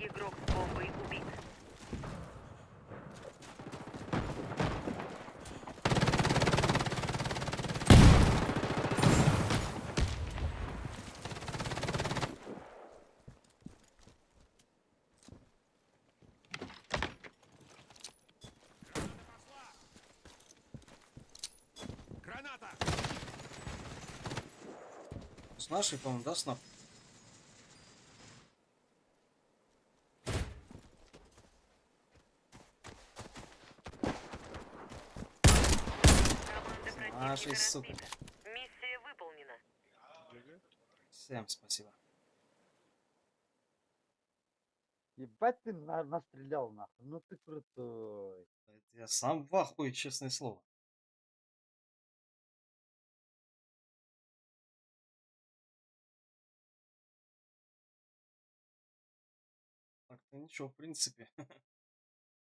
Игрок с бомбой убит. Граната! С нашей, по-моему, да, снап? Команда Нашей, противника сука. разбита. Миссия выполнена. Всем спасибо. Ебать ты настрелял нахуй. Ну ты крутой. Это я сам в ахуе, честное слово. Так-то ничего, в принципе.